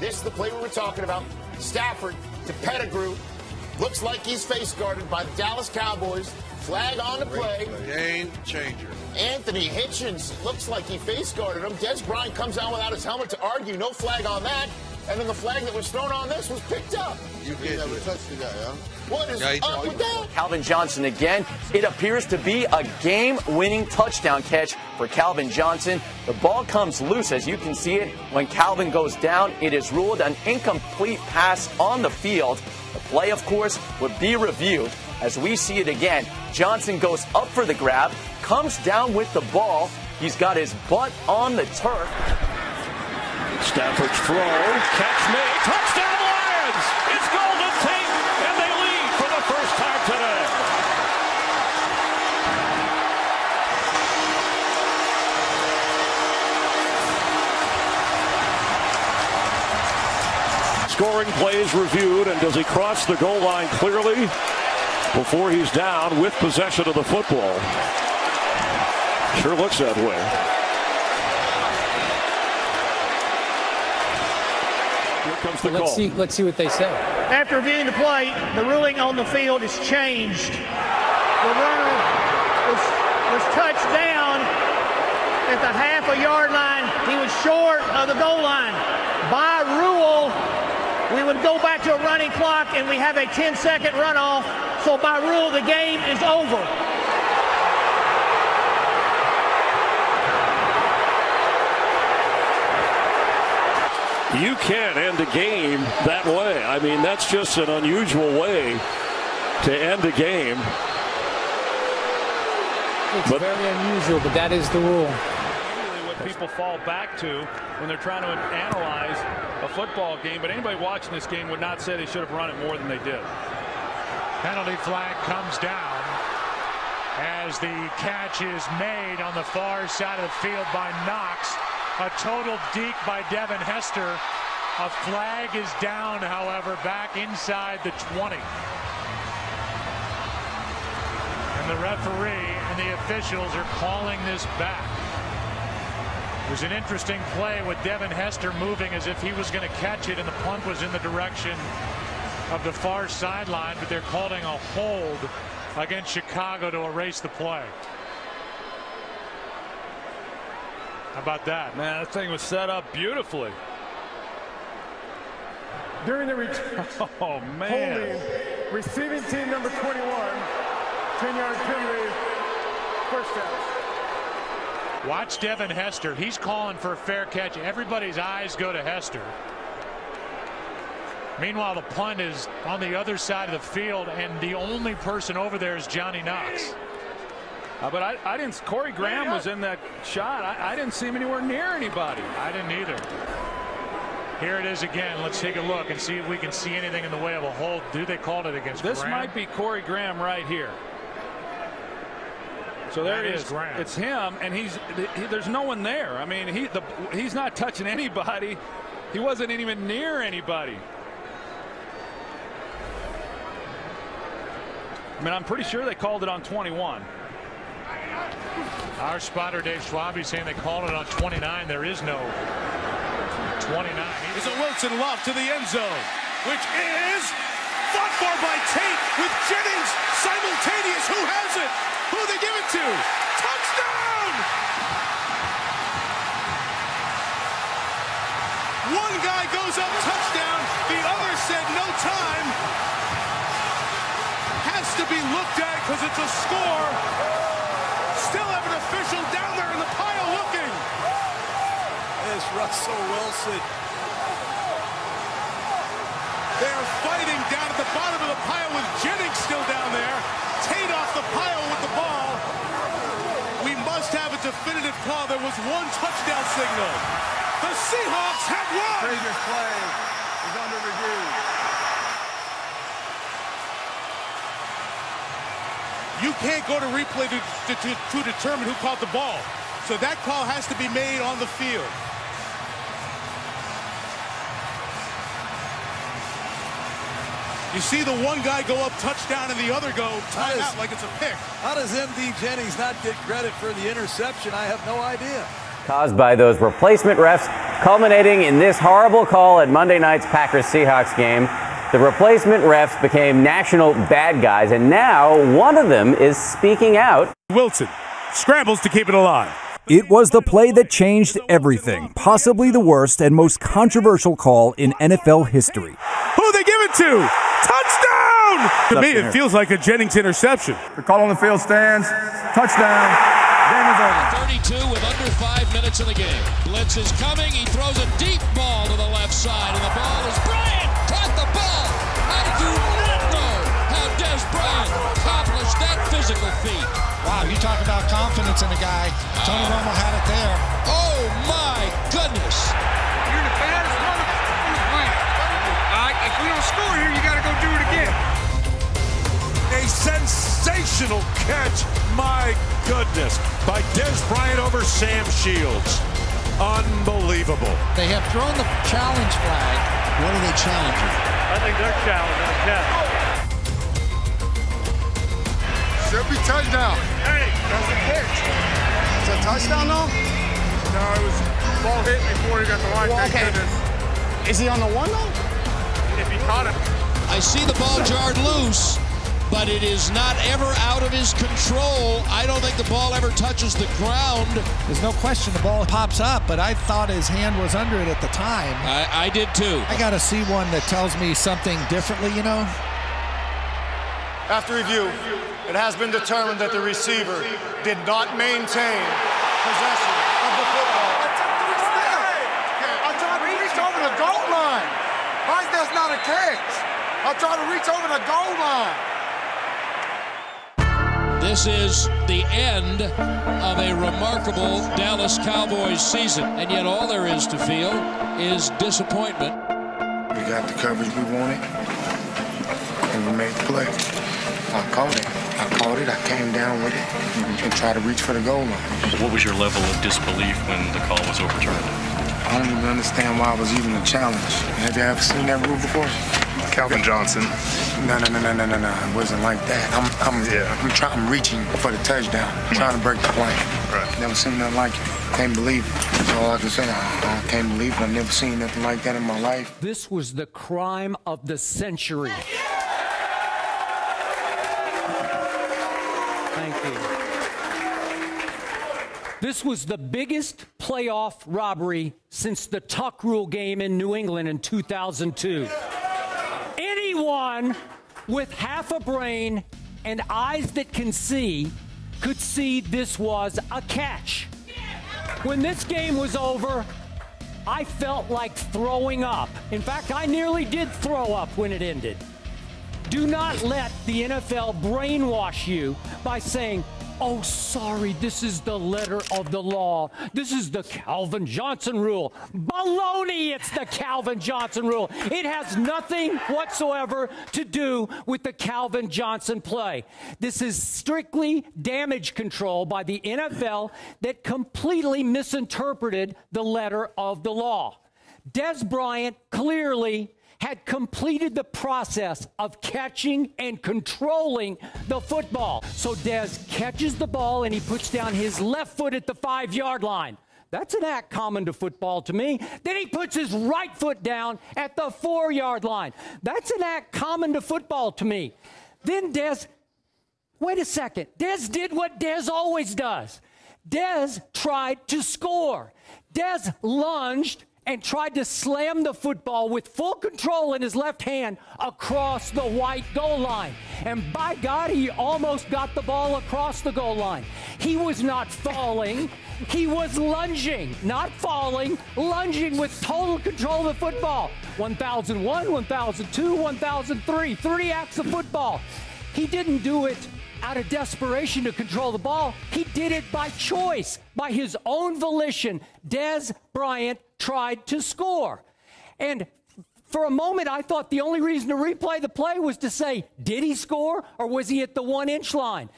This is the play we were talking about. Stafford to Pettigrew. Looks like he's face guarded by the Dallas Cowboys. Flag on the play. Game changer. Anthony Hitchens looks like he face guarded him. Dez Bryant comes out without his helmet to argue. No flag on that. And then the flag that was thrown on this was picked up. You never touched the guy, huh? What is up with that? Calvin Johnson again. It appears to be a game-winning touchdown catch for Calvin Johnson. The ball comes loose, as you can see it. When Calvin goes down, it is ruled an incomplete pass on the field. The play, of course, would be reviewed. As we see it again, Johnson goes up for the grab, comes down with the ball. He's got his butt on the turf. Stafford's throw, catch made, touchdown Lions! It's Golden Tate, and they lead for the first time today. Scoring plays reviewed, and does he cross the goal line clearly before he's down with possession of the football? Sure looks that way. Comes the call. Let's see what they say. After reviewing the play, the ruling on the field is changed. The runner was touched down at the half-a-yard line. He was short of the goal line. By rule, we would go back to a running clock, and we have a 10-second runoff. So by rule, the game is over. You can't end a game that way. I mean, that's just an unusual way to end a game. It's very unusual, but that is the rule. Usually what people fall back to when they're trying to analyze a football game, but anybody watching this game would not say they should have run it more than they did. Penalty flag comes down as the catch is made on the far side of the field by Knox. A total deke by Devin Hester. A flag is down, however, back inside the 20. And the referee and the officials are calling this back. It was an interesting play with Devin Hester moving as if he was going to catch it, and the punt was in the direction of the far sideline, but they're calling a hold against Chicago to erase the play. How about that? Man, that thing was set up beautifully. During the return, oh man, holding, receiving team number 21, 10-yard penalty, first down. Watch Devin Hester. He's calling for a fair catch. Everybody's eyes go to Hester. Meanwhile, the punt is on the other side of the field, and the only person over there is Johnny Knox. But I didn't. Corey Graham was in that shot. I didn't see him anywhere near anybody. I didn't either. Here it is again. Let's take a look and see if we can see anything in the way of a hold. Do they call it against this Graham? Might be Corey Graham right here. So there it is. Graham. It's him, and there's no one there. I mean, he's not touching anybody. He wasn't even near anybody. I mean, I'm pretty sure they called it on 21. Our spotter, Dave Schwabe, saying they called it on 29. There is no 29. Is a Wilson Love to the end zone, which is fought for by Tate with Jennings simultaneous. Who has it? Who they give it to? Touchdown! One guy goes up, touchdown. The other said no time. Has to be looked at because it's a score. Still have an official down there in the pile looking. It's Russell Wilson. They're fighting down at the bottom of the pile with Jennings still down there. Tate off the pile with the ball. We must have a definitive call. There was one touchdown signal. The Seahawks have won. Previous play is under review. You can't go to replay to determine who caught the ball. So that call has to be made on the field. You see the one guy go up touchdown and the other go timeout like it's a pick. How does M.D. Jennings not get credit for the interception? I have no idea. Caused by those replacement refs culminating in this horrible call at Monday night's Packers-Seahawks game. The replacement refs became national bad guys, and now one of them is speaking out. Wilson scrambles to keep it alive. It was the play that changed everything, possibly the worst and most controversial call in NFL history. Who they give it to? Touchdown! To me, it feels like a Jennings interception. The call on the field stands. Touchdown. Game is over. 32 with under 5 minutes in the game. Blitz is coming. He throws a deep ball to the left side, and the ball is Bryant. Caught the ball. I do not know how Dez Bryant accomplished that physical feat. Wow, you talk about confidence in a guy. Tony Romo had it there. Oh, my goodness. You're the baddest motherfucker in the planet. All right, if we don't score here, you got to go do it again. A sensational catch, my goodness, by Dez Bryant over Sam Shields. Unbelievable. They have thrown the challenge flag. What are they challenging? I think they're challenging the catch. Should be touchdown. Hey, that's a catch. Is that touchdown though? No, it was ball hit before he got the line. Well, okay. Is he on the one though? If he caught him. I see the ball jarred loose, but it is not ever out of his control. I don't think the ball ever touches the ground. There's no question the ball pops up, but I thought his hand was under it at the time. I did too. I got to see one that tells me something differently, you know? After review, it has been determined that the receiver did not maintain possession of the football. I tried to reach over the goal line. Why is that not a catch? I tried to reach over the goal line. This is the end of a remarkable Dallas Cowboys season, and yet all there is to feel is disappointment. We got the coverage we wanted, and we made the play. I caught it. I came down with it and tried to reach for the goal line. What was your level of disbelief when the call was overturned? I don't even understand why it was even a challenge. Have you ever seen that rule before? Calvin Johnson. No. It wasn't like that. I'm reaching for the touchdown, trying to break the play. Right. Never seen nothing like it. Can't believe it. That's all I can say. I can't believe it. I've never seen nothing like that in my life. This was the crime of the century. Thank you. This was the biggest playoff robbery since the Tuck Rule game in New England in 2002. Anyone with half a brain and eyes that can see could see this was a catch. When this game was over, I felt like throwing up. In fact, I nearly did throw up when it ended. Do not let the NFL brainwash you by saying, oh, sorry, this is the letter of the law. This is the Calvin Johnson rule. Baloney, it's the Calvin Johnson rule. It has nothing whatsoever to do with the Calvin Johnson play. This is strictly damage control by the NFL that completely misinterpreted the letter of the law. Dez Bryant clearly had completed the process of catching and controlling the football. So Dez catches the ball and he puts down his left foot at the 5-yard line. That's an act common to football to me. Then he puts his right foot down at the 4-yard line. That's an act common to football to me. Then Dez, wait a second. Dez did what Dez always does. Dez tried to score. Dez lunged and tried to slam the football with full control in his left hand across the white goal line. And by God, he almost got the ball across the goal line. He was not falling. He was lunging, not falling, lunging with total control of the football. 1001, 1002, 1003, 3 acts of football. He didn't do it out of desperation to control the ball. He did it by choice, by his own volition. Dez Bryant tried to score. And for a moment, I thought the only reason to replay the play was to say, did he score or was he at the 1-inch line?